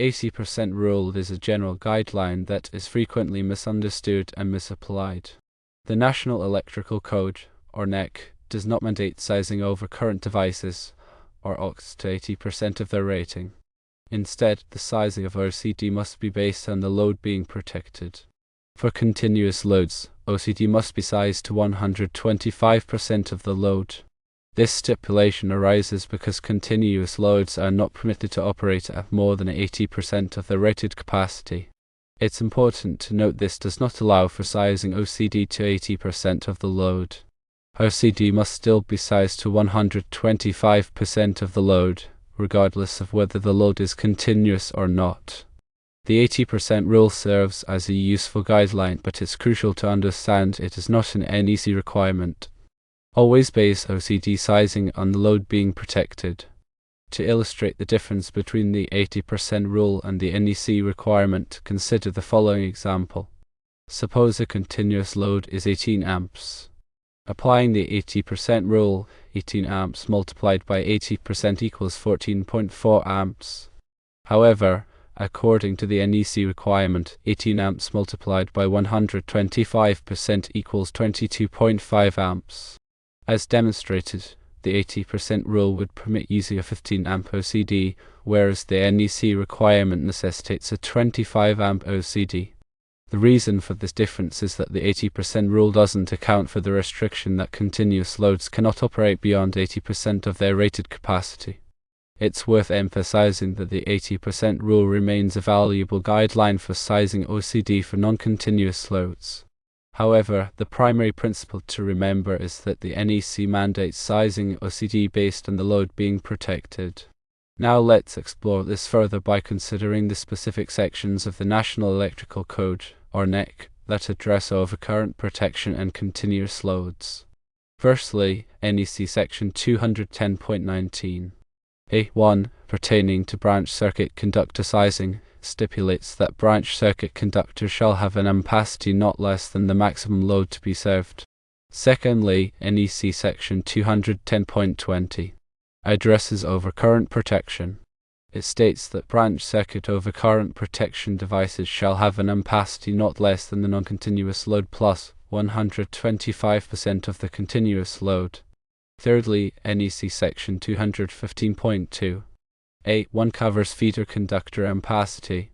The 80% rule is a general guideline that is frequently misunderstood and misapplied. The National Electrical Code, or NEC, does not mandate sizing overcurrent devices, or OCs, to 80% of their rating. Instead, the sizing of OCD must be based on the load being protected. For continuous loads, OCD must be sized to 125% of the load. This stipulation arises because continuous loads are not permitted to operate at more than 80% of their rated capacity. It's important to note this does not allow for sizing OCD to 80% of the load. OCD must still be sized to 125% of the load, regardless of whether the load is continuous or not. The 80% rule serves as a useful guideline, but it's crucial to understand it is not an NEC requirement. Always base OCD sizing on the load being protected. To illustrate the difference between the 80% rule and the NEC requirement, consider the following example. Suppose a continuous load is 18 amps. Applying the 80% rule, 18 amps multiplied by 80% equals 14.4 amps. However, according to the NEC requirement, 18 amps multiplied by 125% equals 22.5 amps. As demonstrated, the 80% rule would permit using a 15 amp OCD, whereas the NEC requirement necessitates a 25 amp OCD. The reason for this difference is that the 80% rule doesn't account for the restriction that continuous loads cannot operate beyond 80% of their rated capacity. It's worth emphasizing that the 80% rule remains a valuable guideline for sizing OCD for non-continuous loads. However, the primary principle to remember is that the NEC mandates sizing OCD based on the load being protected. Now let's explore this further by considering the specific sections of the National Electrical Code, or NEC, that address overcurrent protection and continuous loads. Firstly, NEC Section 210.19. A1, pertaining to branch circuit conductor sizing, stipulates that branch circuit conductors shall have an ampacity not less than the maximum load to be served. Secondly, NEC Section 210.20 addresses overcurrent protection. It states that branch circuit overcurrent protection devices shall have an ampacity not less than the non-continuous load plus 125% of the continuous load. Thirdly, NEC Section 215.2 A1 covers feeder conductor ampacity.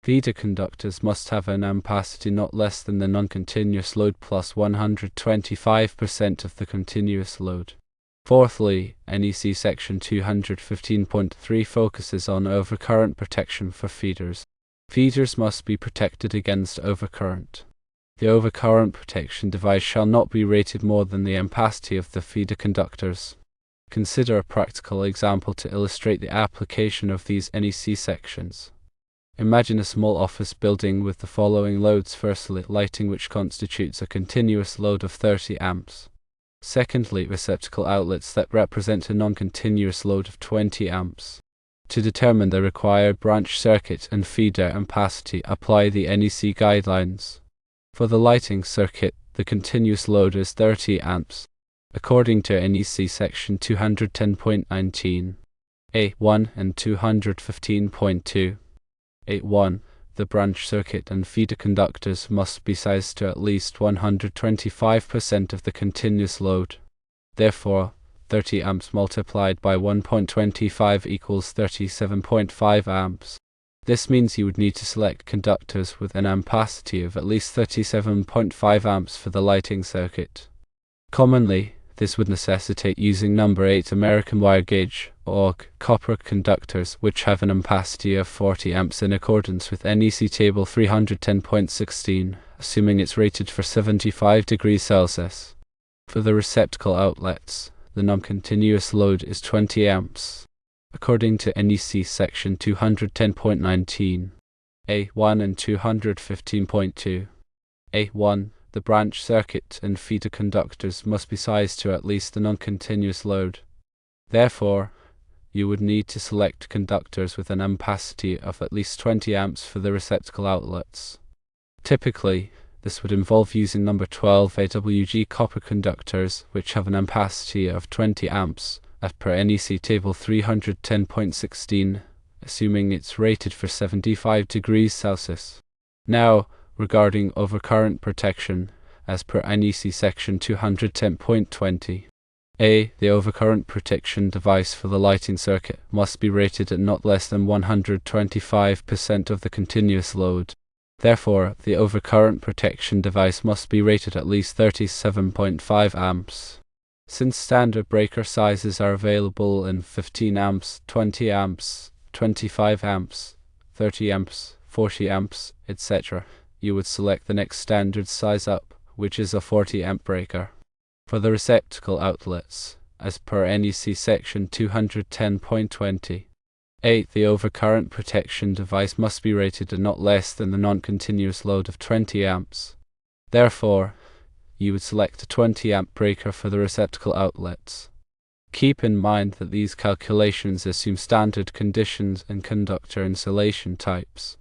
Feeder conductors must have an ampacity not less than the non-continuous load plus 125% of the continuous load. Fourthly, NEC Section 215.3 focuses on overcurrent protection for feeders. Feeders must be protected against overcurrent. The overcurrent protection device shall not be rated more than the ampacity of the feeder conductors. Consider a practical example to illustrate the application of these NEC sections. Imagine a small office building with the following loads. Firstly, lighting, which constitutes a continuous load of 30 amps. Secondly, receptacle outlets that represent a non-continuous load of 20 amps. To determine the required branch circuit and feeder ampacity, apply the NEC guidelines. For the lighting circuit, the continuous load is 30 amps. According to NEC Section 210.19, A1 and 215.2. A1, the branch circuit and feeder conductors must be sized to at least 125% of the continuous load. Therefore, 30 amps multiplied by 1.25 equals 37.5 amps. This means you would need to select conductors with an ampacity of at least 37.5 amps for the lighting circuit. Commonly, this would necessitate using number 8 American wire gauge, or copper conductors, which have an ampacity of 40 amps in accordance with NEC Table 310.16, assuming it's rated for 75 degrees Celsius. For the receptacle outlets, the non-continuous load is 20 amps. According to NEC Section 210.19, A1 and 215.2. A1, the branch circuit and feeder conductors must be sized to at least the non-continuous load. Therefore, you would need to select conductors with an ampacity of at least 20 amps for the receptacle outlets. Typically, this would involve using number 12 AWG copper conductors, which have an ampacity of 20 amps, as per NEC Table 310.16, assuming it's rated for 75 degrees Celsius. Now, regarding overcurrent protection, as per NEC section 210.20. A. The overcurrent protection device for the lighting circuit must be rated at not less than 125% of the continuous load. Therefore, the overcurrent protection device must be rated at least 37.5 amps. Since standard breaker sizes are available in 15 amps, 20 amps, 25 amps, 30 amps, 40 amps, etc., you would select the next standard size up, which is a 40 amp breaker. For the receptacle outlets, as per NEC section 210.20. 8. The overcurrent protection device must be rated at not less than the non-continuous load of 20 amps. Therefore, you would select a 20 amp breaker for the receptacle outlets. Keep in mind that these calculations assume standard conditions and conductor insulation types.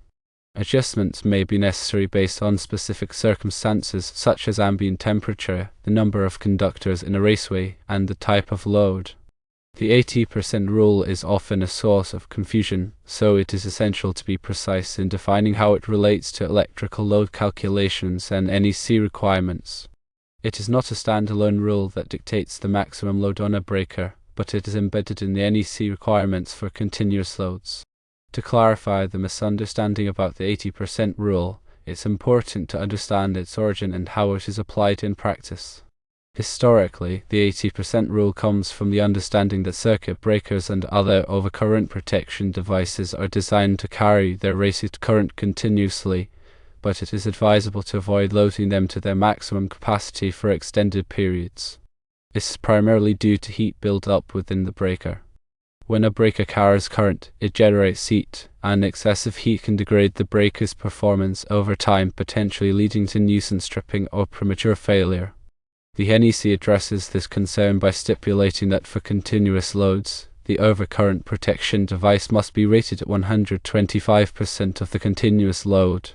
Adjustments may be necessary based on specific circumstances such as ambient temperature, the number of conductors in a raceway, and the type of load. The 80% rule is often a source of confusion, so it is essential to be precise in defining how it relates to electrical load calculations and NEC requirements. It is not a standalone rule that dictates the maximum load on a breaker, but it is embedded in the NEC requirements for continuous loads. To clarify the misunderstanding about the 80% rule, it's important to understand its origin and how it is applied in practice. Historically, the 80% rule comes from the understanding that circuit breakers and other overcurrent protection devices are designed to carry their rated current continuously, but it is advisable to avoid loading them to their maximum capacity for extended periods. This is primarily due to heat build-up within the breaker. When a breaker carries current, it generates heat, and excessive heat can degrade the breaker's performance over time, potentially leading to nuisance tripping or premature failure. The NEC addresses this concern by stipulating that for continuous loads, the overcurrent protection device must be rated at 125% of the continuous load.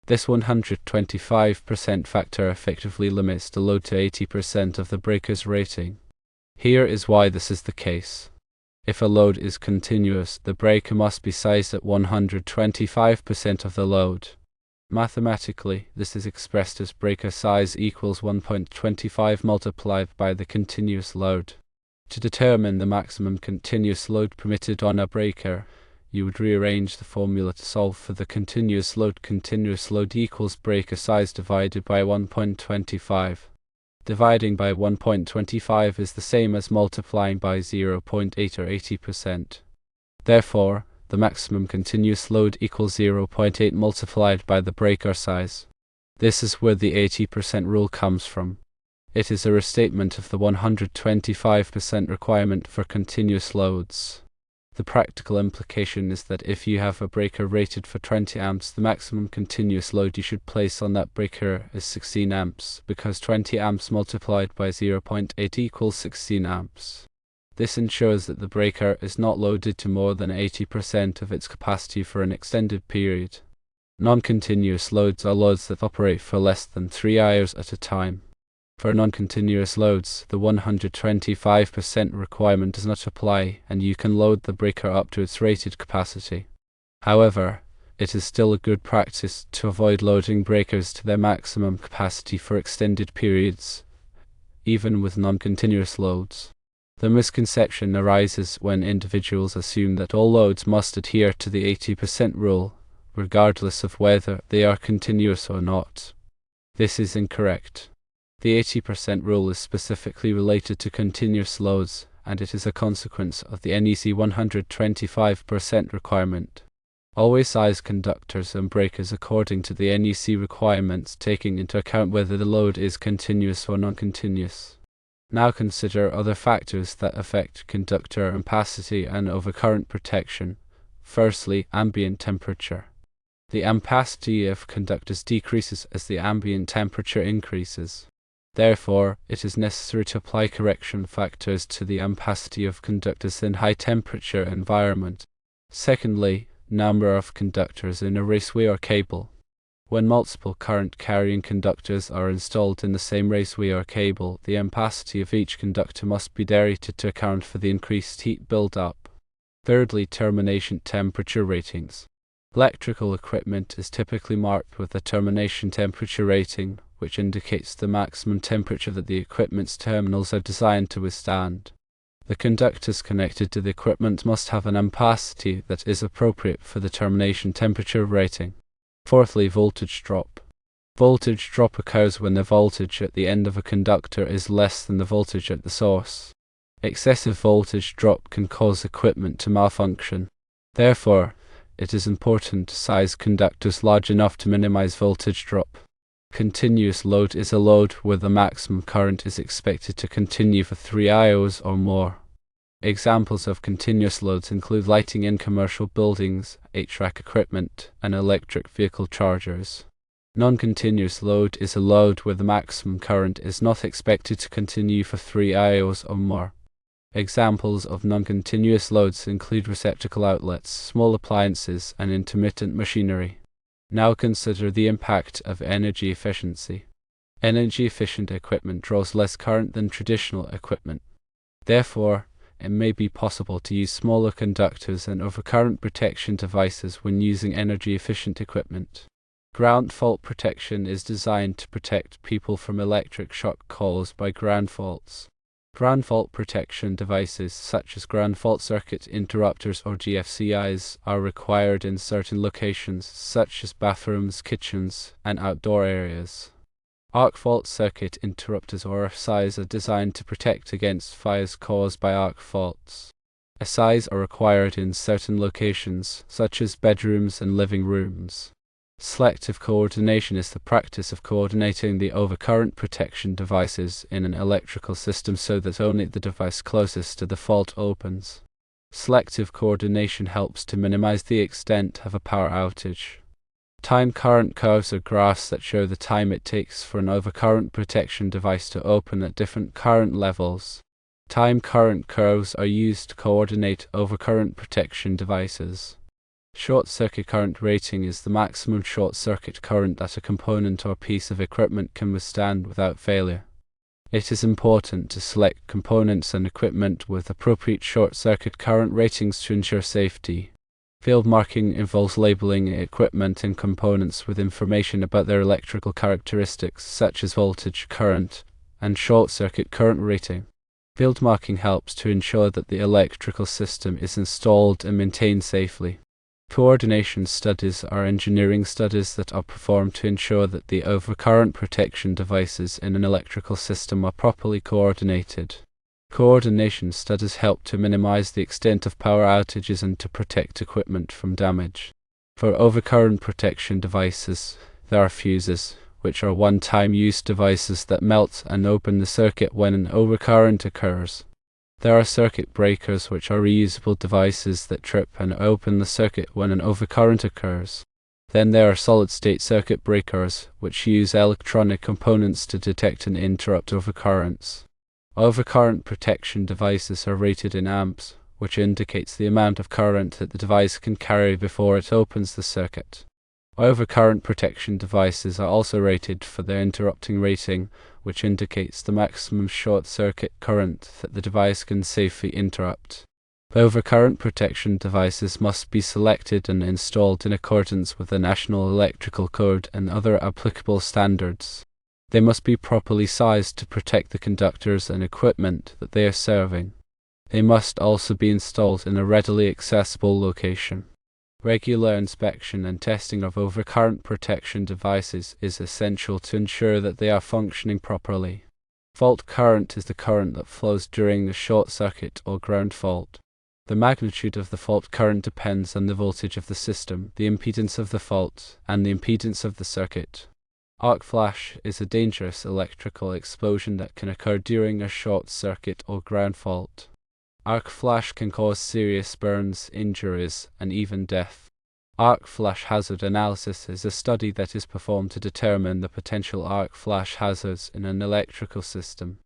This 125% factor effectively limits the load to 80% of the breaker's rating. Here is why this is the case. If a load is continuous, the breaker must be sized at 125% of the load. Mathematically, this is expressed as breaker size equals 1.25 multiplied by the continuous load. To determine the maximum continuous load permitted on a breaker, you would rearrange the formula to solve for the continuous load. Continuous load equals breaker size divided by 1.25. Dividing by 1.25 is the same as multiplying by 0.8 or 80%. Therefore, the maximum continuous load equals 0.8 multiplied by the breaker size. This is where the 80% rule comes from. It is a restatement of the 125% requirement for continuous loads. The practical implication is that if you have a breaker rated for 20 amps, the maximum continuous load you should place on that breaker is 16 amps, because 20 amps multiplied by 0.8 equals 16 amps. This ensures that the breaker is not loaded to more than 80% of its capacity for an extended period. Non-continuous loads are loads that operate for less than 3 hours at a time. For non-continuous loads, the 125% requirement does not apply, and you can load the breaker up to its rated capacity. However, it is still a good practice to avoid loading breakers to their maximum capacity for extended periods, even with non-continuous loads. The misconception arises when individuals assume that all loads must adhere to the 80% rule, regardless of whether they are continuous or not. This is incorrect. The 80% rule is specifically related to continuous loads, and it is a consequence of the NEC 125% requirement. Always size conductors and breakers according to the NEC requirements, taking into account whether the load is continuous or non-continuous. Now consider other factors that affect conductor ampacity and overcurrent protection. Firstly, ambient temperature. The ampacity of conductors decreases as the ambient temperature increases. Therefore, it is necessary to apply correction factors to the ampacity of conductors in high-temperature environment. Secondly, number of conductors in a raceway or cable. When multiple current-carrying conductors are installed in the same raceway or cable, the ampacity of each conductor must be derated to account for the increased heat build-up. Thirdly, termination temperature ratings. Electrical equipment is typically marked with a termination temperature rating, which indicates the maximum temperature that the equipment's terminals are designed to withstand. The conductors connected to the equipment must have an ampacity that is appropriate for the termination temperature rating. Fourthly, voltage drop. Voltage drop occurs when the voltage at the end of a conductor is less than the voltage at the source. Excessive voltage drop can cause equipment to malfunction. Therefore, it is important to size conductors large enough to minimize voltage drop. Continuous load is a load where the maximum current is expected to continue for 3 hours or more. Examples of continuous loads include lighting in commercial buildings, HVAC equipment, and electric vehicle chargers. Non-continuous load is a load where the maximum current is not expected to continue for 3 hours or more. Examples of non-continuous loads include receptacle outlets, small appliances, and intermittent machinery. Now consider the impact of energy efficiency. Energy-efficient equipment draws less current than traditional equipment. Therefore, it may be possible to use smaller conductors and overcurrent protection devices when using energy-efficient equipment. Ground fault protection is designed to protect people from electric shock caused by ground faults. Ground fault protection devices such as ground fault circuit interrupters or GFCIs are required in certain locations such as bathrooms, kitchens, and outdoor areas. Arc fault circuit interrupters or SIs are designed to protect against fires caused by arc faults. SIs are required in certain locations such as bedrooms and living rooms. Selective coordination is the practice of coordinating the overcurrent protection devices in an electrical system so that only the device closest to the fault opens. Selective coordination helps to minimize the extent of a power outage. Time current curves are graphs that show the time it takes for an overcurrent protection device to open at different current levels. Time current curves are used to coordinate overcurrent protection devices. Short circuit current rating is the maximum short circuit current that a component or piece of equipment can withstand without failure. It is important to select components and equipment with appropriate short circuit current ratings to ensure safety. Field marking involves labeling equipment and components with information about their electrical characteristics such as voltage, current, and short circuit current rating. Field marking helps to ensure that the electrical system is installed and maintained safely. Coordination studies are engineering studies that are performed to ensure that the overcurrent protection devices in an electrical system are properly coordinated. Coordination studies help to minimize the extent of power outages and to protect equipment from damage. For overcurrent protection devices, there are fuses, which are one-time use devices that melt and open the circuit when an overcurrent occurs. There are circuit breakers, which are reusable devices that trip and open the circuit when an overcurrent occurs. Then there are solid-state circuit breakers, which use electronic components to detect and interrupt overcurrents. Overcurrent protection devices are rated in amps, which indicates the amount of current that the device can carry before it opens the circuit. Overcurrent protection devices are also rated for their interrupting rating, which indicates the maximum short circuit current that the device can safely interrupt. Overcurrent protection devices must be selected and installed in accordance with the National Electrical Code and other applicable standards. They must be properly sized to protect the conductors and equipment that they are serving. They must also be installed in a readily accessible location. Regular inspection and testing of overcurrent protection devices is essential to ensure that they are functioning properly. Fault current is the current that flows during a short circuit or ground fault. The magnitude of the fault current depends on the voltage of the system, the impedance of the fault, and the impedance of the circuit. Arc flash is a dangerous electrical explosion that can occur during a short circuit or ground fault. Arc flash can cause serious burns, injuries, and even death. Arc flash hazard analysis is a study that is performed to determine the potential arc flash hazards in an electrical system.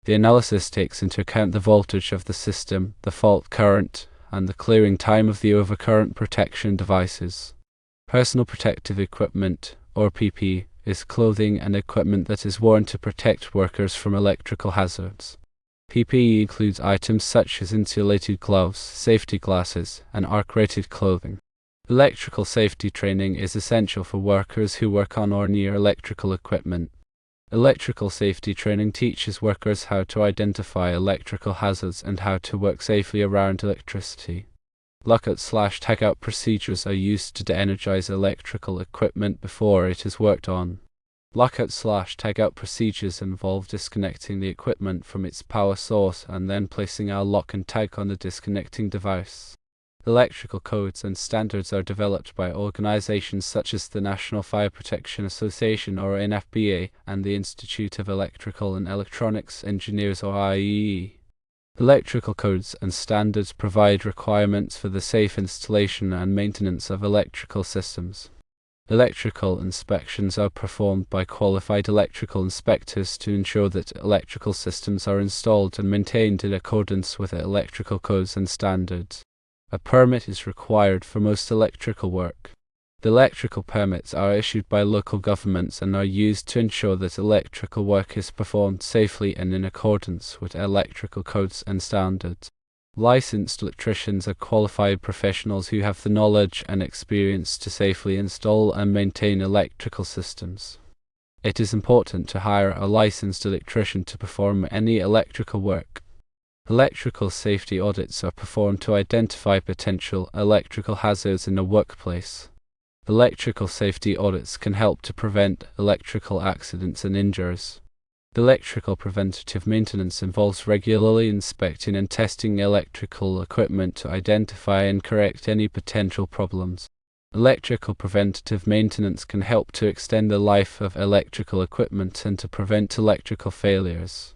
The analysis takes into account the voltage of the system, the fault current, and the clearing time of the overcurrent protection devices. Personal protective equipment, or PP, is clothing and equipment that is worn to protect workers from electrical hazards. PPE includes items such as insulated gloves, safety glasses, and arc-rated clothing. Electrical safety training is essential for workers who work on or near electrical equipment. Electrical safety training teaches workers how to identify electrical hazards and how to work safely around electricity. Lockout/tagout procedures are used to de-energize electrical equipment before it is worked on. Lockout/tagout procedures involve disconnecting the equipment from its power source and then placing a lock and tag on the disconnecting device. Electrical codes and standards are developed by organizations such as the National Fire Protection Association or NFPA and the Institute of Electrical and Electronics Engineers or IEE. Electrical codes and standards provide requirements for the safe installation and maintenance of electrical systems. Electrical inspections are performed by qualified electrical inspectors to ensure that electrical systems are installed and maintained in accordance with electrical codes and standards. A permit is required for most electrical work. The electrical permits are issued by local governments and are used to ensure that electrical work is performed safely and in accordance with electrical codes and standards. Licensed electricians are qualified professionals who have the knowledge and experience to safely install and maintain electrical systems. It is important to hire a licensed electrician to perform any electrical work. Electrical safety audits are performed to identify potential electrical hazards in a workplace. Electrical safety audits can help to prevent electrical accidents and injuries. Electrical preventative maintenance involves regularly inspecting and testing electrical equipment to identify and correct any potential problems. Electrical preventative maintenance can help to extend the life of electrical equipment and to prevent electrical failures.